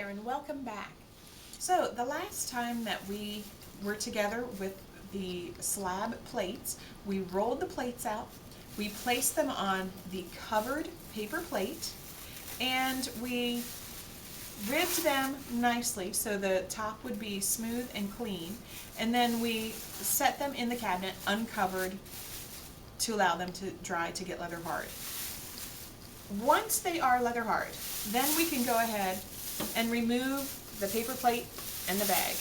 there, and welcome back. So the last time that we were together with the slab plates, we rolled the plates out, we placed them on the covered paper plate, and we ribbed them nicely so the top would be smooth and clean, and then we set them in the cabinet uncovered to allow them to dry to get leather hard. Once they are leather hard, then we can go ahead and remove the paper plate and the bag.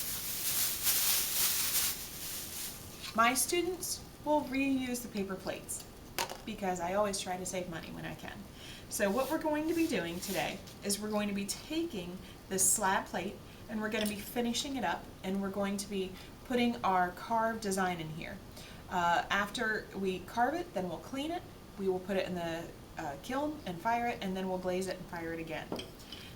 My students will reuse the paper plates because I always try to save money when I can. So what we're going to be doing today is we're going to be taking this slab plate and we're going to be finishing it up, and we're going to be putting our carved design in here. After we carve it, then we'll clean it, we will put it in the kiln and fire it, and then we'll glaze it and fire it again.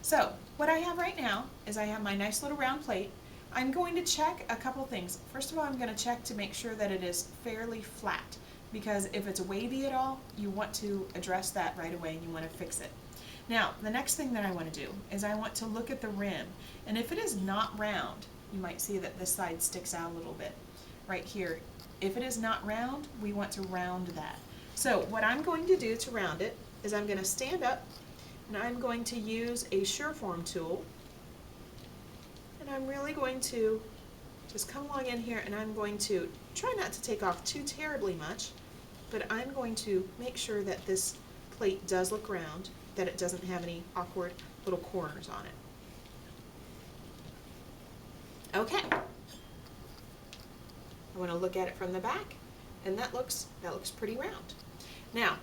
So what I have right now is I have my nice little round plate. I'm going to check a couple things. First of all, I'm going to check to make sure that it is fairly flat, because if it's wavy at all, you want to address that right away and you want to fix it. Now, the next thing that I want to do is I want to look at the rim, and if it is not round, you might see that this side sticks out a little bit right here. If it is not round, we want to round that. So what I'm going to do to round it is I'm going to stand up and I'm going to use a Sureform tool, and I'm really going to just come along in here and I'm going to try not to take off too terribly much, but I'm going to make sure that this plate does look round, that it doesn't have any awkward little corners on it. Okay. I want to look at it from the back, and that looks pretty round. Now,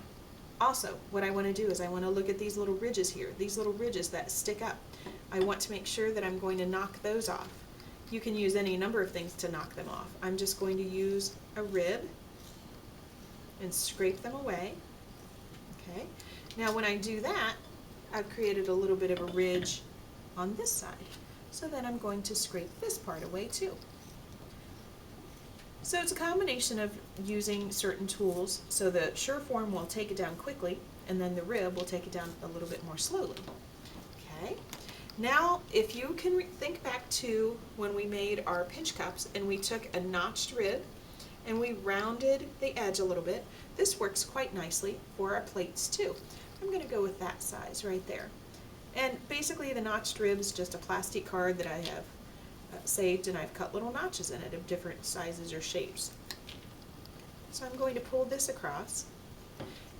also, what I want to do is I want to look at these little ridges here, these little ridges that stick up. I want to make sure that I'm going to knock those off. You can use any number of things to knock them off. I'm just going to use a rib and scrape them away. Okay. Now when I do that, I've created a little bit of a ridge on this side. So then I'm going to scrape this part away too. So it's a combination of using certain tools. So the Sureform will take it down quickly, and then the rib will take it down a little bit more slowly. Okay. Now, if you can think back to when we made our pinch cups and we took a notched rib and we rounded the edge a little bit, this works quite nicely for our plates too. I'm going to go with that size right there. And basically the notched rib is just a plastic card that I have saved, and I've cut little notches in it of different sizes or shapes. So I'm going to pull this across,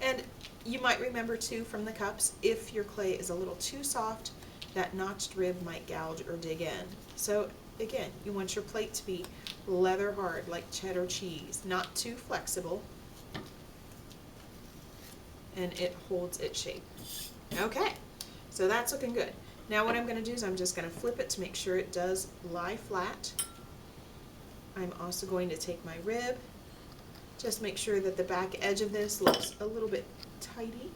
and you might remember too from the cups, if your clay is a little too soft, that notched rib might gouge or dig in. So again, you want your plate to be leather hard like cheddar cheese, not too flexible, and it holds its shape. Okay, so that's looking good. Now what I'm going to do is I'm just going to flip it to make sure it does lie flat. I'm also going to take my rib, just make sure that the back edge of this looks a little bit tidy,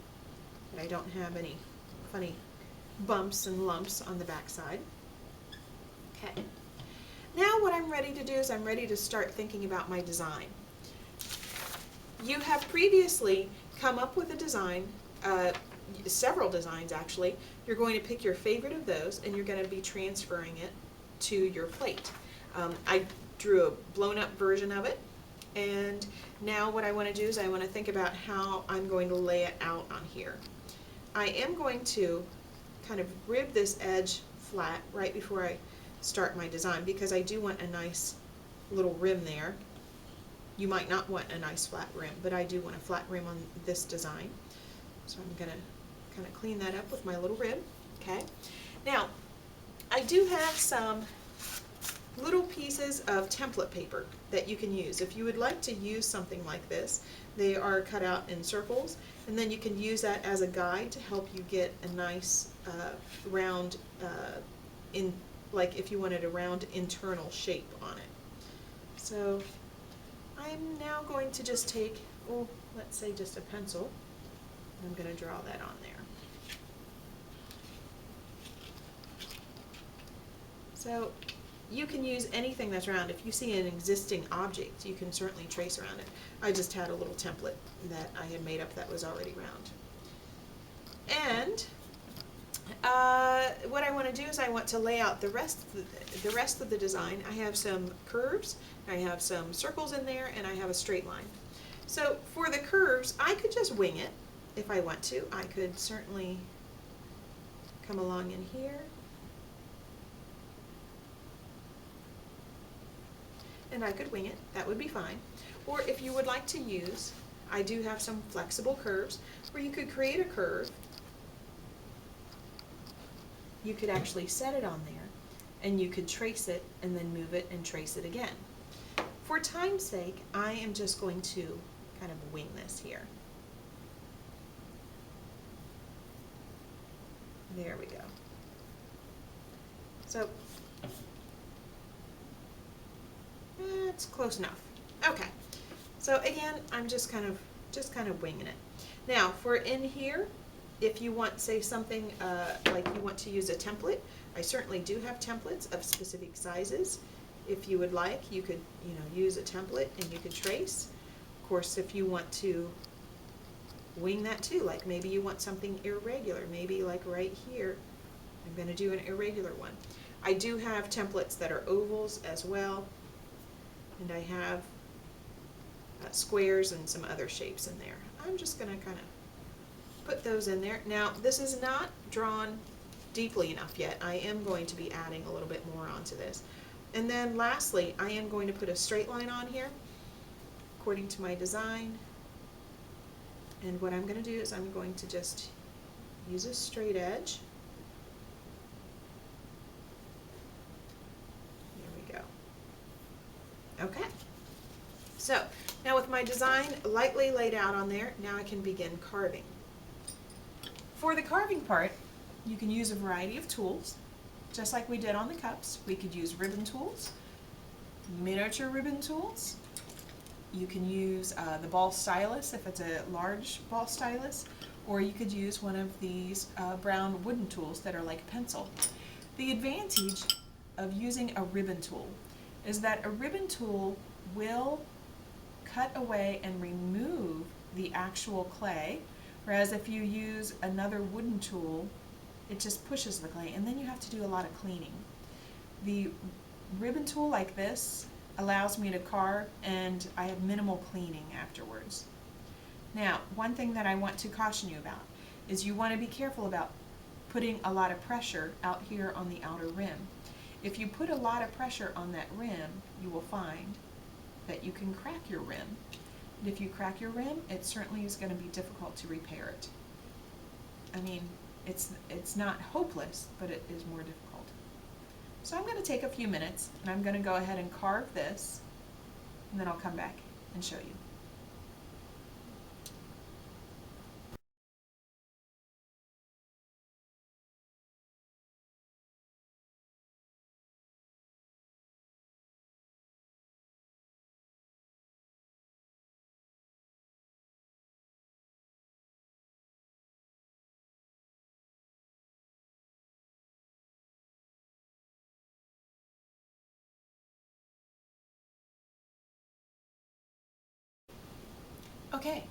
and I don't have any funny bumps and lumps on the back side. Okay. Now what I'm ready to do is I'm ready to start thinking about my design. You have previously come up with a design, several designs actually. You're going to pick your favorite of those and you're going to be transferring it to your plate. I drew a blown up version of it, and now what I want to do is I want to think about how I'm going to lay it out on here. I am going to kind of rib this edge flat right before I start my design, because I do want a nice little rim there. You might not want a nice flat rim, but I do want a flat rim on this design. So I'm going to kind of clean that up with my little rib. Okay. Now, I do have some little pieces of template paper that you can use. If you would like to use something like this, they are cut out in circles, and then you can use that as a guide to help you get a nice round, like if you wanted a round internal shape on it. So I'm now going to just take, let's say just a pencil, and I'm going to draw that on there. So you can use anything that's round. If you see an existing object, you can certainly trace around it. I just had a little template that I had made up that was already round. And What I want to do is I want to lay out the rest of the design. I have some curves, I have some circles in there, and I have a straight line. So for the curves, I could just wing it if I want to. I could certainly come along in here and I could wing it. That would be fine. Or if you would like to use, I do have some flexible curves where you could create a curve. You could actually set it on there and you could trace it and then move it and trace it again. For time's sake, I am just going to kind of wing this here. There we go. So it's close enough. Okay. So again, I'm just kind of winging it. Now for in here, if you want, say, something like you want to use a template, I certainly do have templates of specific sizes. If you would like, you could, use a template and you could trace. Of course, if you want to wing that too, like maybe you want something irregular, maybe like right here, I'm going to do an irregular one. I do have templates that are ovals as well, and I have squares and some other shapes in there. I'm just going to kind of put those in there. Now, this is not drawn deeply enough yet. I am going to be adding a little bit more onto this. And then lastly, I am going to put a straight line on here according to my design. And what I'm going to do is I'm going to just use a straight edge. There we go. Okay. So now with my design lightly laid out on there, now I can begin carving. For the carving part, you can use a variety of tools. Just like we did on the cups, we could use ribbon tools, miniature ribbon tools. You can use the ball stylus if it's a large ball stylus, or you could use one of these brown wooden tools that are like a pencil. The advantage of using a ribbon tool is that a ribbon tool will cut away and remove the actual clay, whereas if you use another wooden tool, it just pushes the clay, and then you have to do a lot of cleaning. The ribbon tool like this allows me to carve, and I have minimal cleaning afterwards. Now, one thing that I want to caution you about is you want to be careful about putting a lot of pressure out here on the outer rim. If you put a lot of pressure on that rim, you will find that you can crack your rim. And if you crack your rim, it certainly is going to be difficult to repair it. I mean, it's not hopeless, but it is more difficult. So I'm going to take a few minutes and I'm going to go ahead and carve this, and then I'll come back and show you. Okay,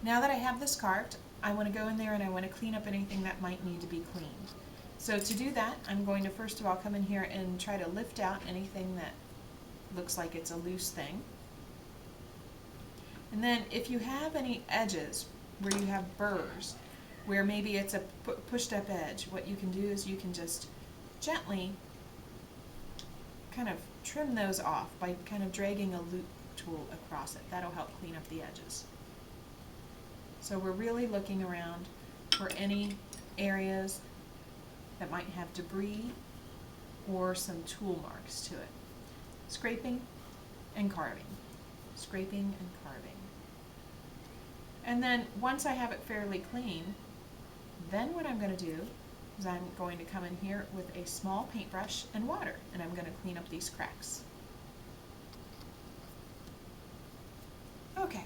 now that I have this carved, I want to go in there and I want to clean up anything that might need to be cleaned. So to do that, I'm going to first of all come in here and try to lift out anything that looks like it's a loose thing. And then if you have any edges where you have burrs, where maybe it's a pushed up edge, what you can do is you can just gently kind of trim those off by kind of dragging a loop tool across it. That'll help clean up the edges. So we're really looking around for any areas that might have debris or some tool marks to it. Scraping and carving. Scraping and carving. And then once I have it fairly clean, then what I'm going to do is I'm going to come in here with a small paintbrush and water, and I'm going to clean up these cracks. Okay,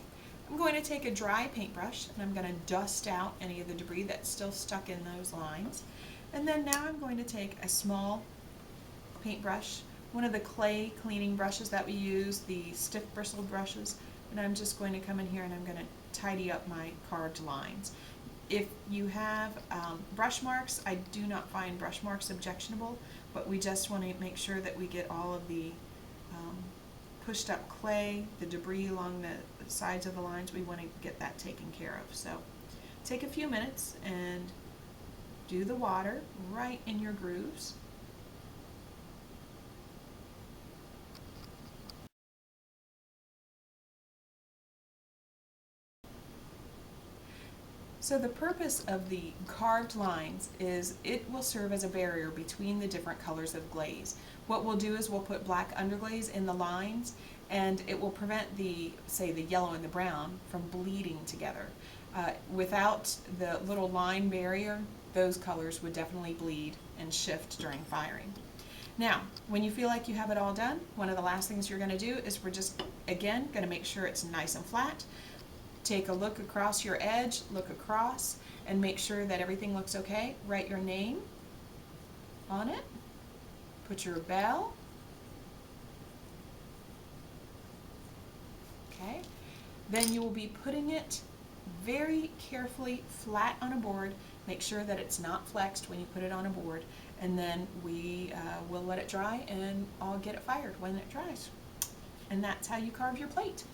I'm going to take a dry paintbrush and I'm going to dust out any of the debris that's still stuck in those lines. And then now I'm going to take a small paintbrush, one of the clay cleaning brushes that we use, the stiff bristled brushes, and I'm just going to come in here and I'm going to tidy up my carved lines. If you have brush marks, I do not find brush marks objectionable, but we just want to make sure that we get all of the pushed up clay, the debris along the sides of the lines, we want to get that taken care of. So take a few minutes and do the water right in your grooves. So the purpose of the carved lines is it will serve as a barrier between the different colors of glaze. What we'll do is we'll put black underglaze in the lines, and it will prevent the, say, the yellow and the brown from bleeding together. Without the little line barrier, those colors would definitely bleed and shift during firing. Now, when you feel like you have it all done, one of the last things you're going to do is we're just, again, going to make sure it's nice and flat. Take a look across your edge, look across, and make sure that everything looks okay. Write your name on it. Put your bell. Okay. Then you will be putting it very carefully flat on a board. Make sure that it's not flexed when you put it on a board, and then we will let it dry and I'll get it fired when it dries. And that's how you carve your plate.